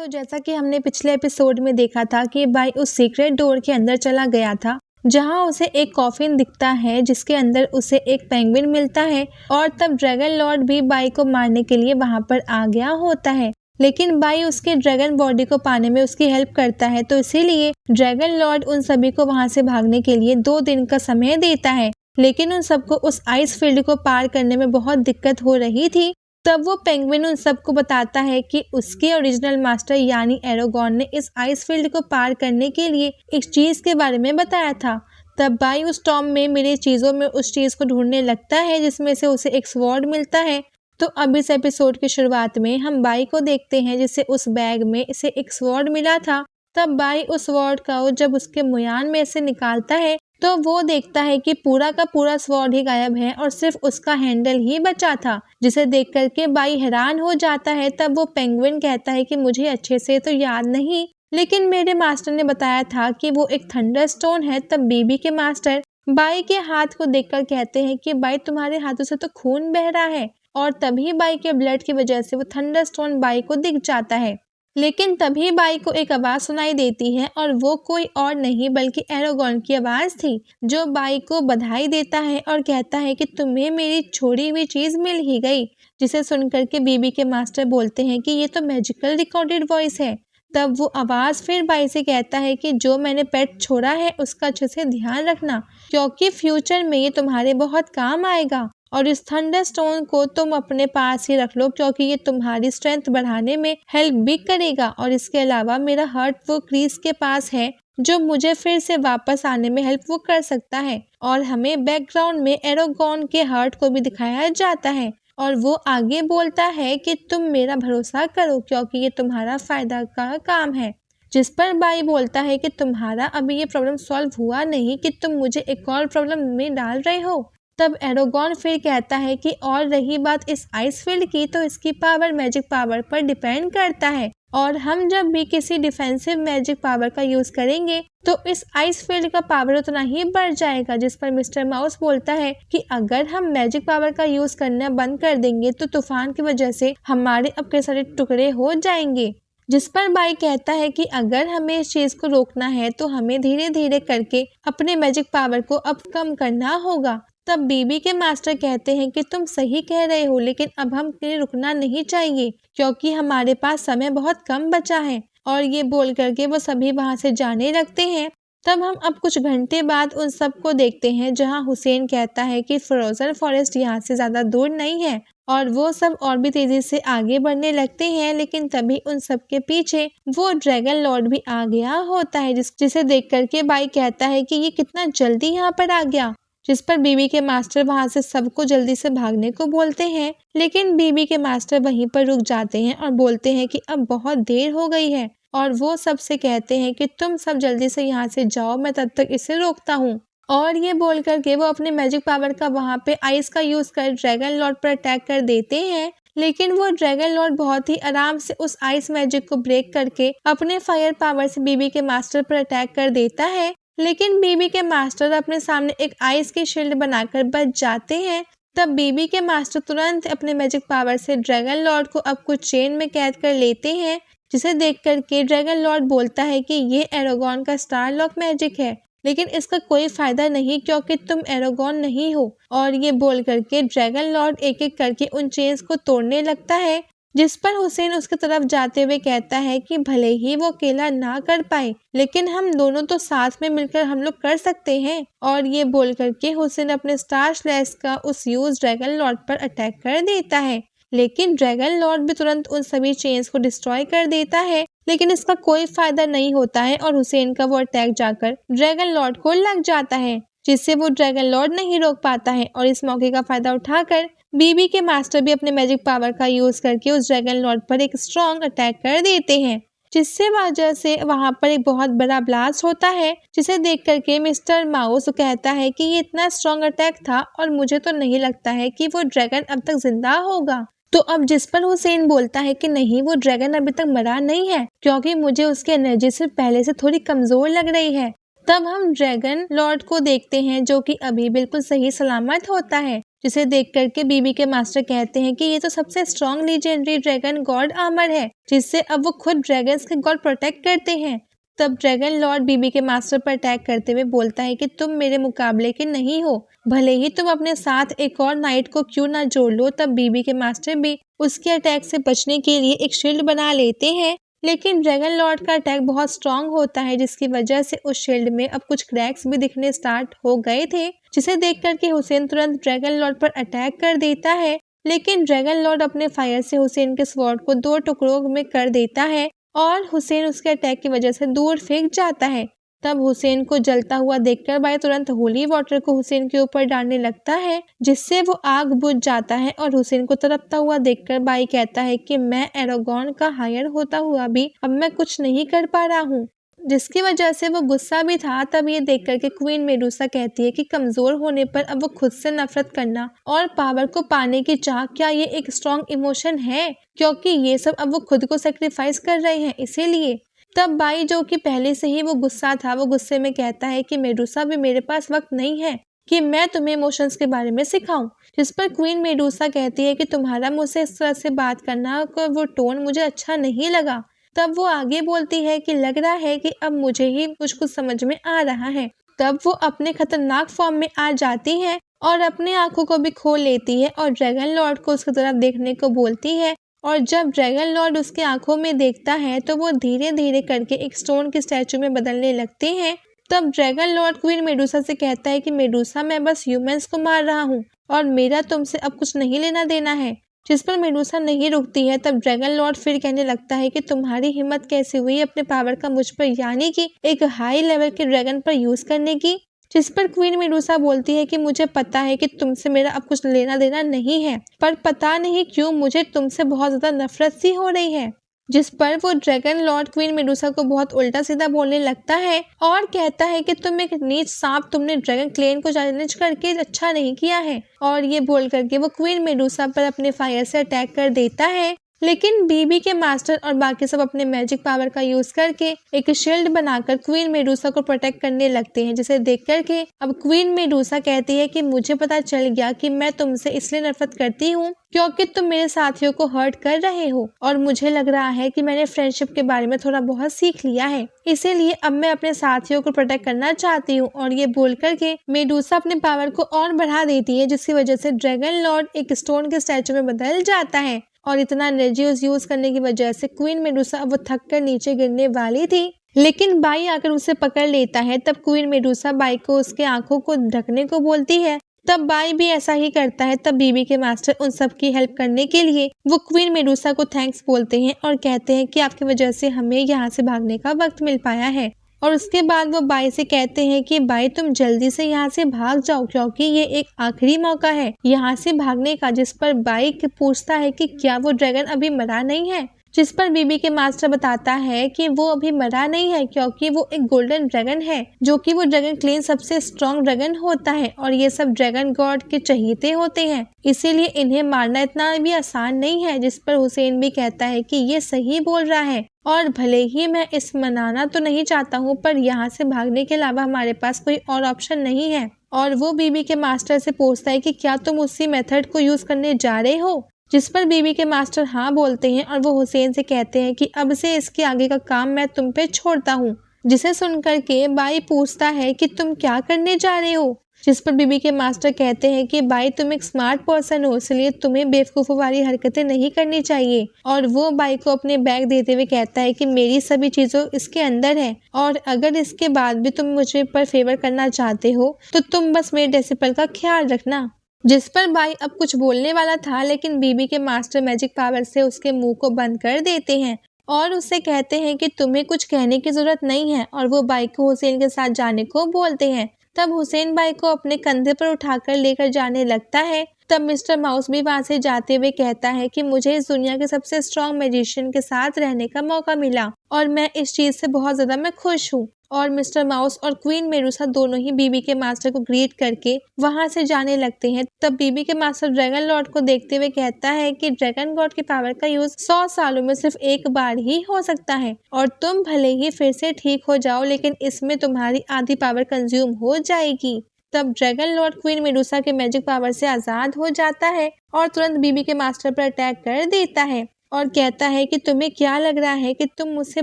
तो जैसा कि हमने पिछले एपिसोड में देखा था कि बाई उस सीक्रेट डोर के अंदर चला गया था जहां उसे एक कॉफिन दिखता है जिसके अंदर उसे एक पेंगुइन मिलता है और तब ड्रैगन लॉर्ड भी बाई को मारने के लिए वहां पर आ गया होता है। लेकिन बाई उसके ड्रैगन बॉडी को पाने में उसकी हेल्प करता है, तो इसीलिए ड्रैगन लॉर्ड उन सभी को वहां से भागने के लिए 2 दिन का समय देता है। लेकिन उन सबको उस आइस फील्ड को पार करने में बहुत दिक्कत हो रही थी। तब वो पेंगुइन उन सबको बताता है कि उसके ओरिजिनल मास्टर यानी एरोगॉन ने इस आइस फील्ड को पार करने के लिए एक चीज के बारे में बताया था। तब बाई उस टॉम में मिली चीजों में उस चीज को ढूंढने लगता है जिसमें से उसे एक स्वॉर्ड मिलता है। तो अब इस एपिसोड की शुरुआत में हम बाई को देखते हैं जिसे उस बैग में इसे एक स्वॉर्ड मिला था। तब बाई उस स्वॉर्ड को जब उसके मुयान में से निकालता है तो वो देखता है कि पूरा का पूरा स्वॉर्ड ही गायब है और सिर्फ उसका हैंडल ही बचा था, जिसे देख करके बाई हैरान हो जाता है। तब वो पेंगुइन कहता है कि मुझे अच्छे से तो याद नहीं, लेकिन मेरे मास्टर ने बताया था कि वो एक थंडरस्टोन है। तब बीबी के मास्टर बाई के हाथ को देखकर कहते हैं कि बाई तुम्हारे हाथों से तो खून बह रहा है, और तभी बाई के ब्लड की वजह से वो थंडरस्टोन बाई को दिख जाता है। लेकिन तभी बाई को एक आवाज सुनाई देती है और वो कोई और नहीं बल्कि एरोगॉन की आवाज थी, जो बाई को बधाई देता है और कहता है कि तुम्हें मेरी छोड़ी हुई चीज मिल ही गई। जिसे सुनकर के बीबी के मास्टर बोलते हैं कि ये तो मैजिकल रिकॉर्डेड वॉइस है। तब वो आवाज फिर बाई से कहता है कि जो मैंने पेट छोड़ा है उसका अच्छे से ध्यान रखना, क्योंकि फ्यूचर में ये तुम्हारे बहुत काम आएगा, और इस थंडरस्टोन को तुम अपने पास ही रख लो क्योंकि ये तुम्हारी स्ट्रेंथ बढ़ाने में हेल्प भी करेगा। और इसके अलावा मेरा हार्ट वो क्रीज के पास है जो मुझे फिर से वापस आने में हेल्प वो कर सकता है। और हमें बैकग्राउंड में एरोगॉन के हार्ट को भी दिखाया जाता है और वो आगे बोलता है कि तुम मेरा भरोसा करो क्योंकि ये तुम्हारा फायदा का काम है। जिस पर बाई बोलता है कि तुम्हारा अभी ये प्रॉब्लम सॉल्व हुआ नहीं कि तुम मुझे एक और प्रॉब्लम में डाल रहे हो। तब एरोगॉन फिर कहता है कि और रही बात इस आइस फील्ड की, तो इसकी पावर मैजिक पावर पर डिपेंड करता है, और हम जब भी किसी डिफेंसिव मैजिक पावर का यूज करेंगे तो इस आइस फील्ड का पावर उतना ही बढ़ जाएगा। जिस पर मिस्टर माउस बोलता है कि अगर हम मैजिक पावर का यूज करना बंद कर देंगे तो तूफान की वजह से हमारे अब के सारे टुकड़े हो जाएंगे। जिस पर बाई कहता है कि अगर हमें इस चीज को रोकना है तो हमें धीरे धीरे करके अपने मैजिक पावर को अब कम करना होगा। तब बीबी के मास्टर कहते हैं कि तुम सही कह रहे हो, लेकिन अब हमें रुकना नहीं चाहिए क्योंकि हमारे पास समय बहुत कम बचा है। और ये बोल करके वो सभी वहां से जाने लगते हैं। तब हम अब कुछ घंटे बाद उन सबको देखते हैं जहां हुसैन कहता है कि फ्रोजन फॉरेस्ट यहाँ से ज्यादा दूर नहीं है, और वो सब और भी तेजी से आगे बढ़ने लगते हैं। लेकिन तभी उन सब के पीछे वो ड्रैगन लॉर्ड भी आ गया होता है, जिसे देख करके बाई कहता है कि ये कितना जल्दी यहाँ पर आ गया। जिस पर बीबी के मास्टर वहां से सबको जल्दी से भागने को बोलते हैं, लेकिन बीबी के मास्टर वहीं पर रुक जाते हैं और बोलते हैं कि अब बहुत देर हो गई है, और वो सबसे कहते हैं कि तुम सब जल्दी से यहाँ से जाओ, मैं तब तक इसे रोकता हूँ। और ये बोल करके वो अपने मैजिक पावर का वहां पे आइस का यूज कर ड्रैगन लॉर्ड पर अटैक कर देते हैं। लेकिन वो ड्रैगन लॉर्ड बहुत ही आराम से उस आइस मैजिक को ब्रेक करके अपने फायर पावर से बीबी के मास्टर पर अटैक कर देता है। लेकिन बीबी के मास्टर अपने सामने एक आइस की शील्ड बनाकर बच जाते हैं। तब बीबी के मास्टर तुरंत अपने मैजिक पावर से ड्रैगन लॉर्ड को अब कुछ चेन में कैद कर लेते हैं, जिसे देख करके ड्रैगन लॉर्ड बोलता है कि ये एरोगॉन का स्टार लॉक मैजिक है, लेकिन इसका कोई फायदा नहीं क्योंकि तुम एरोगॉन नहीं हो। और ये बोल करके ड्रैगन लॉर्ड एक एक करके उन चेन्स को तोड़ने लगता है। जिस पर हुसैन उसकी तरफ जाते हुए कहता है कि भले ही वो अकेला ना कर पाए, लेकिन हम दोनों तो साथ में मिलकर हम लोग कर सकते हैं। और ये बोल करके हुसैन अपने स्टार स्लैश का उस यूज ड्रैगन लॉर्ड पर अटैक कर देता है। लेकिन ड्रैगन लॉर्ड भी तुरंत उन सभी चेन्स को डिस्ट्रॉय कर देता है, लेकिन इसका कोई फायदा नहीं होता है और हुसैन का वो अटैक जाकर ड्रैगन लॉर्ड को लग जाता है, जिससे वो ड्रैगन लॉर्ड नहीं रोक पाता है। और इस मौके का फायदा उठाकर बीबी के मास्टर भी अपने मैजिक पावर का यूज करके उस ड्रैगन लॉर्ड पर एक स्ट्रॉन्ग अटैक कर देते हैं, जिससे वजह से वहां पर एक बहुत बड़ा ब्लास्ट होता है। जिसे देख करके मिस्टर माउस कहता है कि ये इतना स्ट्रॉन्ग अटैक था और मुझे तो नहीं लगता है कि वो ड्रैगन अब तक जिंदा होगा। तो अब जिस पर हुसैन बोलता है कि नहीं, वो ड्रैगन अभी तक मरा नहीं है क्योंकि मुझे उसकी एनर्जी से पहले से थोड़ी कमजोर लग रही है। तब हम ड्रैगन लॉर्ड को देखते हैं जो कि अभी बिल्कुल सही सलामत होता है। जिसे देख करके बीबी के मास्टर कहते हैं कि ये तो सबसे strong legendary dragon God armour है, जिससे अब वो खुद ड्रैगन्स के गॉड प्रोटेक्ट करते हैं। तब ड्रैगन लॉर्ड बीबी के मास्टर पर अटैक करते हुए बोलता है कि तुम मेरे मुकाबले के नहीं हो, भले ही तुम अपने साथ एक और नाइट को क्यों ना जोड़ लो। तब बीबी के मास्टर भी उसके अटैक से बचने के लिए एक शील्ड बना लेते हैं, लेकिन ड्रैगन लॉर्ड का अटैक बहुत स्ट्रांग होता है, जिसकी वजह से उस शील्ड में अब कुछ क्रैक्स भी दिखने स्टार्ट हो गए थे, जिसे देख करके हुसैन तुरंत ड्रैगन लॉर्ड पर अटैक कर देता है। लेकिन ड्रैगन लॉर्ड अपने फायर से हुसैन के स्वॉर्ड को 2 टुकड़ों में कर देता है और हुसैन उसके अटैक की वजह से दूर फेंक जाता है। तब हुसैन को जलता हुआ देखकर बाई तुरंत होली वाटर को हुसैन के ऊपर डालने लगता है, जिससे वो आग बुझ जाता है। और हुसैन को तड़पता हुआ देखकर बाई कहता है कि मैं एरागॉन का हायर होता हुआ भी अब मैं कुछ नहीं कर पा रहा हूँ, जिसकी वजह से वो गुस्सा भी था। तब ये देख करके क्वीन मेडुसा कहती है कि कमजोर होने पर अब वो खुद से नफरत करना और पावर को पाने की चाह, क्या ये एक स्ट्रॉन्ग इमोशन है? क्योंकि ये सब अब वो खुद को सेक्रीफाइस कर रहे हैं, इसीलिए। तब बाई, जो कि पहले से ही वो गुस्सा था, वो गुस्से में कहता है कि मेडुसा भी मेरे पास वक्त नहीं है कि मैं तुम्हें इमोशंस के बारे में सिखाऊं। जिस पर क्वीन मेडुसा कहती है कि तुम्हारा मुझसे इस तरह से बात करना का वो टोन मुझे अच्छा नहीं लगा। तब वो आगे बोलती है कि लग रहा है कि अब मुझे ही कुछ समझ में आ रहा है। तब वो अपने खतरनाक फॉर्म में आ जाती है और अपने आंखों को भी खोल लेती है और ड्रैगन लॉर्ड को उसकी तरफ देखने को बोलती है। और जब ड्रैगन लॉर्ड उसके आंखों में देखता है तो वो धीरे धीरे करके एक स्टोन के स्टैचू में बदलने लगते हैं। तब ड्रैगन लॉर्ड क्वीन मेडुसा से कहता है कि मेडुसा, मैं बस ह्यूमंस को मार रहा हूँ और मेरा तुमसे अब कुछ नहीं लेना देना है। जिस पर मेडुसा नहीं रुकती है। तब ड्रैगन लॉर्ड फिर कहने लगता है कि तुम्हारी हिम्मत कैसे हुई अपने पावर का मुझ पर, यानी कि एक हाई लेवल के ड्रैगन पर यूज करने की। जिस पर क्वीन मेडुसा बोलती है कि मुझे पता है कि तुमसे मेरा अब कुछ लेना देना नहीं है, पर पता नहीं क्यों मुझे तुमसे बहुत ज्यादा नफरत सी हो रही है। जिस पर वो ड्रैगन लॉर्ड क्वीन मेडुसा को बहुत उल्टा सीधा बोलने लगता है और कहता है कि तुम एक नीच सांप, तुमने ड्रैगन क्लेन को चैलेंज करके अच्छा नहीं किया है। और ये बोल करके वो क्वीन मेडुसा पर अपने फायर से अटैक कर देता है। लेकिन बीबी के मास्टर और बाकी सब अपने मैजिक पावर का यूज करके एक शील्ड बनाकर क्वीन मेडुसा को प्रोटेक्ट करने लगते हैं, जिसे देख करके अब क्वीन मेडुसा कहती है कि मुझे पता चल गया कि मैं तुमसे इसलिए नफरत करती हूँ क्योंकि तुम मेरे साथियों को हर्ट कर रहे हो, और मुझे लग रहा है कि मैंने फ्रेंडशिप के बारे में थोड़ा बहुत सीख लिया है, इसीलिए अब मैं अपने साथियों को प्रोटेक्ट करना चाहती हूँ। और ये बोल करके मेडुसा अपने पावर को और बढ़ा देती है, जिसकी वजह से ड्रैगन लॉर्ड एक स्टोन के स्टैचू में बदल जाता है। और इतना एनर्जी यूज करने की वजह से क्वीन मेडुसा अब वो थक कर नीचे गिरने वाली थी, लेकिन बाई आकर उसे पकड़ लेता है। तब क्वीन मेडुसा बाई को उसके आंखों को ढकने को बोलती है। तब बाई भी ऐसा ही करता है। तब बीबी के मास्टर उन सब की हेल्प करने के लिए वो क्वीन मेडुसा को थैंक्स बोलते हैं और कहते हैं कि आपकी वजह से हमें यहाँ से भागने का वक्त मिल पाया है। और उसके बाद वो बाई से कहते हैं कि बाई, तुम जल्दी से यहाँ से भाग जाओ क्योंकि ये एक आखिरी मौका है यहाँ से भागने का। जिस पर बाई पूछता है कि क्या वो ड्रैगन अभी मरा नहीं है। जिस पर बीबी के मास्टर बताता है कि वो अभी मरा नहीं है क्योंकि वो एक गोल्डन ड्रैगन है, जो कि वो ड्रैगन क्लेन सबसे स्ट्रॉन्ग ड्रैगन होता है और ये सब ड्रैगन गॉड के चहीते होते हैं, इसीलिए इन्हें मारना इतना भी आसान नहीं है। जिस पर हुसैन भी कहता है कि ये सही बोल रहा है और भले ही मैं इस मनाना तो नहीं चाहता हूँ, पर यहाँ से भागने के अलावा हमारे पास कोई और ऑप्शन नहीं है। और वो बीबी के मास्टर से पूछता है कि क्या तुम उसी मेथड को यूज करने जा रहे हो। जिस पर बीबी के मास्टर हाँ बोलते हैं और वो हुसैन से कहते हैं कि अब से इसके आगे का काम मैं तुम पे छोड़ता हूँ। जिसे सुनकर के बाई पूछता है कि तुम क्या करने जा रहे हो। जिस पर बीबी के मास्टर कहते हैं कि बाई, तुम एक स्मार्ट पर्सन हो, इसलिए तुम्हें बेवकूफ़ों वाली हरकतें नहीं करनी चाहिए। और वो बाई को अपने बैग देते हुए कहता है कि मेरी सभी चीज़ों इसके अंदर है और अगर इसके बाद भी तुम मुझे पर फेवर करना चाहते हो तो तुम बस मेरे डेसिबल का ख्याल रखना। जिस पर बाई अब कुछ बोलने वाला था, लेकिन बीबी के मास्टर मैजिक पावर से उसके मुंह को बंद कर देते हैं और उससे कहते हैं कि तुम्हें कुछ कहने की जरूरत नहीं है। और वो बाई को हुसैन के साथ जाने को बोलते हैं। तब हुसैन बाई को अपने कंधे पर उठाकर लेकर जाने लगता है। तब मिस्टर माउस भी वहां से जाते हुए कहता है कि मुझे इस दुनिया के सबसे स्ट्रॉन्ग मैजिशियन के साथ रहने का मौका मिला और मैं इस चीज से बहुत ज्यादा मैं खुश हूँ। और मिस्टर माउस और क्वीन मेडुसा दोनों ही बीबी के मास्टर को ग्रीट करके वहां से जाने लगते हैं। तब बीबी के मास्टर ड्रैगन लॉर्ड को देखते हुए कहता है कि ड्रैगन गॉड की पावर का यूज 100 सालों में सिर्फ एक बार ही हो सकता है और तुम भले ही फिर से ठीक हो जाओ, लेकिन इसमें तुम्हारी आधी पावर कंज्यूम हो जाएगी। तब ड्रैगन लॉर्ड क्वीन मेडुसा के मैजिक पावर से आजाद हो जाता है और तुरंत बीबी के मास्टर पर अटैक कर देता है और कहता है कि तुम्हें क्या लग रहा है कि तुम मुझसे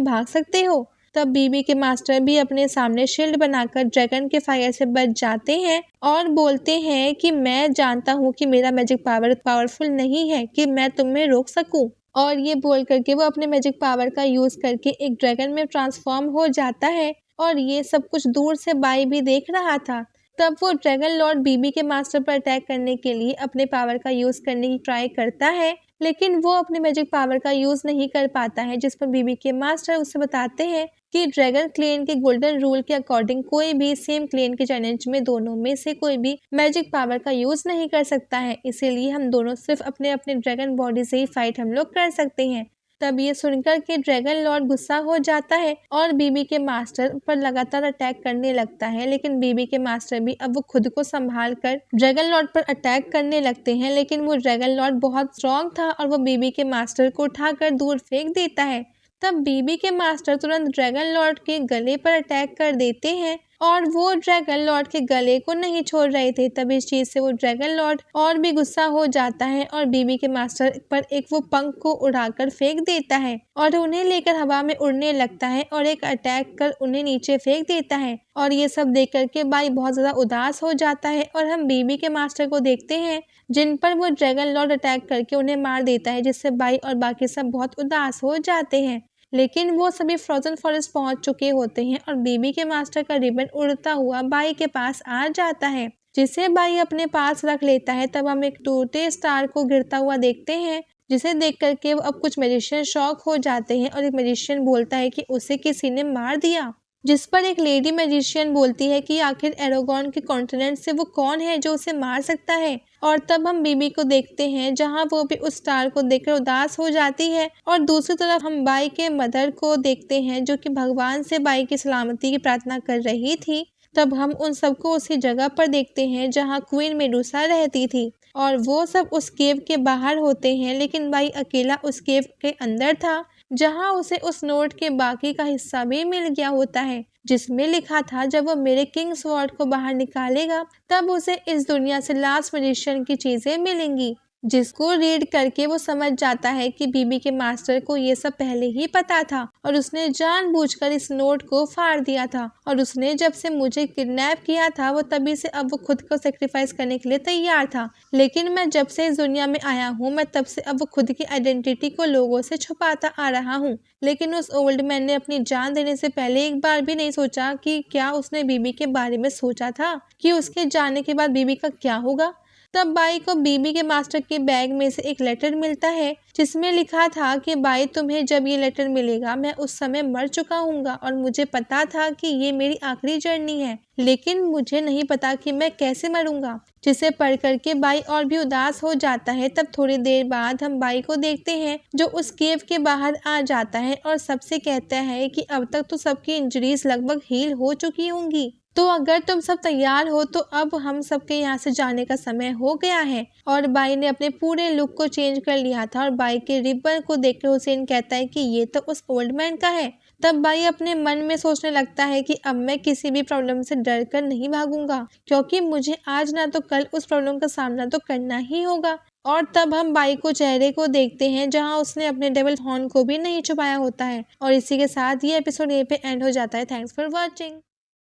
भाग सकते हो। तब बीबी के मास्टर भी अपने सामने शील्ड बनाकर ड्रैगन के फायर से बच जाते हैं और बोलते हैं कि मैं जानता हूँ कि मेरा मैजिक पावर पावरफुल नहीं है कि मैं तुम्हें रोक सकूं। और ये बोल करके वो अपने मैजिक पावर का यूज करके एक ड्रैगन में ट्रांसफॉर्म हो जाता है और ये सब कुछ दूर से बाई भी देख रहा था। तब वो ड्रैगन लॉर्ड बीबी के मास्टर पर अटैक करने के लिए अपने पावर का यूज करने की ट्राई करता है, लेकिन वो अपने मैजिक पावर का यूज नहीं कर पाता है, जिस पर बीबी के मास्टर उसे बताते हैं कि ड्रैगन क्लेन के गोल्डन रूल के अकॉर्डिंग कोई भी सेम क्लेन के चैलेंज में दोनों में से कोई भी मैजिक पावर का यूज नहीं कर सकता है, इसीलिए हम दोनों सिर्फ अपने अपने ड्रैगन बॉडी से ही फाइट हम लोग कर सकते हैं। तब ये सुनकर के ड्रैगन लॉर्ड गुस्सा हो जाता है और बीबी के मास्टर पर लगातार अटैक करने लगता है, लेकिन बीबी के मास्टर भी अब वो खुद को संभाल कर ड्रैगन लॉर्ड पर अटैक करने लगते हैं, लेकिन वो ड्रैगन लॉर्ड बहुत स्ट्रॉन्ग था और वो बीबी के मास्टर को उठाकर दूर फेंक देता है। तब बीबी के मास्टर तुरंत ड्रैगन लॉर्ड के गले पर अटैक कर देते हैं और वो ड्रैगन लॉर्ड के गले को नहीं छोड़ रहे थे। तब इस चीज से वो ड्रैगन लॉर्ड और भी गुस्सा हो जाता है और बीबी के मास्टर पर एक वो पंख को उड़ाकर फेंक देता है और उन्हें लेकर हवा में उड़ने लगता है और एक अटैक कर उन्हें नीचे फेंक देता है। और ये सब देख करके बाई बहुत ज्यादा उदास हो जाता है और हम बीबी के मास्टर को देखते हैं जिन पर वो ड्रैगन लॉर्ड अटैक करके उन्हें मार देता है, जिससे बाई और बाकी सब बहुत उदास हो जाते हैं। लेकिन वो सभी फ्रोजन फॉरेस्ट पहुंच चुके होते हैं और बीबी के मास्टर का रिबन उड़ता हुआ बाई के पास आ जाता है, जिसे बाई अपने पास रख लेता है। तब हम एक टूटे स्टार को गिरता हुआ देखते हैं, जिसे देख करके वो अब कुछ मैजिशियन शॉक हो जाते हैं और एक मैजिशियन बोलता है कि उसे किसी ने मार दिया, जिस पर एक लेडी मैजिशियन बोलती है कि आखिर एरोगॉन के कॉन्टिनेंट से वो कौन है जो उसे मार सकता है। और तब हम बीबी को देखते हैं जहां वो भी उस स्टार को देखकर उदास हो जाती है और दूसरी तरफ हम बाई के मदर को देखते हैं जो कि भगवान से बाई की सलामती की प्रार्थना कर रही थी। तब हम उन सबको उसी जगह पर देखते हैं जहां क्वीन मेडुसा रहती थी और वो सब उस केव के बाहर होते हैं, लेकिन बाई अकेला उस केव के अंदर था जहां उसे उस नोट के बाकी का हिस्सा भी मिल गया होता है, जिसमें लिखा था जब वो मेरे किंग स्वॉर्ड को बाहर निकालेगा तब उसे इस दुनिया से लास्ट मैजिशियन की चीजें मिलेंगी, जिसको रीड करके वो समझ जाता है कि बीबी के मास्टर को ये सब पहले ही पता था और उसने जानबूझकर इस नोट को फाड़ दिया था और उसने जब से मुझे किडनैप किया था वो तभी से अब वो खुद को सेक्रीफाइस करने के लिए तैयार था, लेकिन मैं जब से इस दुनिया में आया हूँ मैं तब से अब वो खुद की आइडेंटिटी को लोगों से छुपाता आ रहा हूँ। लेकिन उस ओल्ड मैन ने अपनी जान देने से पहले एक बार भी नहीं सोचा कि क्या उसने बीबी के बारे में सोचा था कि उसके जाने के बाद बीबी का क्या होगा। तब बाई को बीबी के मास्टर के बैग में से एक लेटर मिलता है जिसमें लिखा था कि बाई तुम्हें जब ये लेटर मिलेगा मैं उस समय मर चुका हूँगा और मुझे पता था कि ये मेरी आखिरी जर्नी है, लेकिन मुझे नहीं पता कि मैं कैसे मरूंगा, जिसे पढ़ करके बाई और भी उदास हो जाता है। तब थोड़ी देर बाद हम बाई को देखते हैं जो उस केव के बाहर आ जाता है और सबसे कहता है कि अब तक तो सबकी इंजरीज लगभग हील हो चुकी होंगी, तो अगर तुम सब तैयार हो तो अब हम सबके यहाँ से जाने का समय हो गया है। और बाई ने अपने पूरे लुक को चेंज कर लिया था और बाई के रिबन को देखकर हुसैन कहता है कि ये तो उस ओल्ड मैन का है। तब बाई अपने मन में सोचने लगता है कि अब मैं किसी भी प्रॉब्लम से डर कर नहीं भागूंगा, क्योंकि मुझे आज ना तो कल उस प्रॉब्लम का सामना तो करना ही होगा। और तब हम बाई को चेहरे को देखते हैं जहां उसने अपने डेविल हॉर्न को भी नहीं छुपाया होता है। और इसी के साथ ये एपिसोड यहीं पे एंड हो जाता है। Thanks for watching.